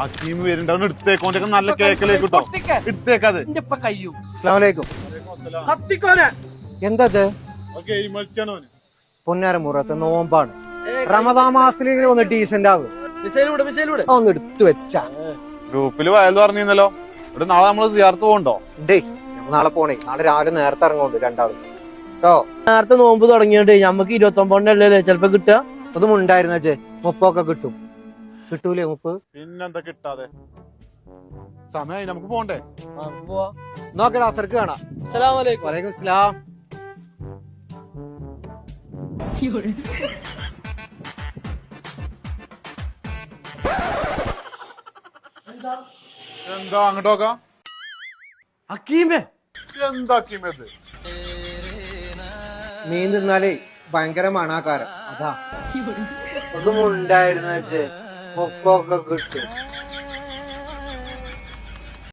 അക്കീം വരുന്നുണ്ടാവും എടുത്തേക്കോണ്ടൊക്കെ നല്ല കേക്കലേക്ക് കിട്ടോ എടുത്തേക്കാതെ എന്തത് പൊന്നാര മുറത്ത് നോമ്പാണ് റമദാ മാസത്തിൽ ഒന്ന് ഡീസന്റ് ആവും ഒന്ന് എടുത്തു വെച്ചാ ഗ്രൂപ്പില് വയൽ പറഞ്ഞിരുന്നല്ലോ ഇവിടെ നാളെ നമ്മള് സിയാർത്ത് പോകണ്ടോ ഡേ നമുക്ക് നാളെ പോണേ നാളെ രാവിലെ നേരത്തെ ഇറങ്ങുന്നുണ്ട് രണ്ടാളും കേട്ടോ. നേരത്തെ നോമ്പ് തുടങ്ങിയോണ്ട് നമുക്ക് 29 ചിലപ്പോ കിട്ടുക. ഒന്നും ഉണ്ടായിരുന്നേ മുപ്പൊക്കെ കിട്ടും. കിട്ടൂലേ മുപ്പ്? പിന്നെന്താ കിട്ടാതെ സമയായി നമുക്ക് പോണ്ടേ. നോക്കടാ അസർക്ക് കാണാം. വലൈക്കും സ്ലാം. എന്താ അങ്ങോട്ടോക്കാം എന്താ അക്കീമത് മീൻ തിന്നാലേ ഭയങ്കര മണാക്കാരം അതാ. ഒന്നും ഉണ്ടായിരുന്നേ മുപ്പൊക്കെ കിട്ടും.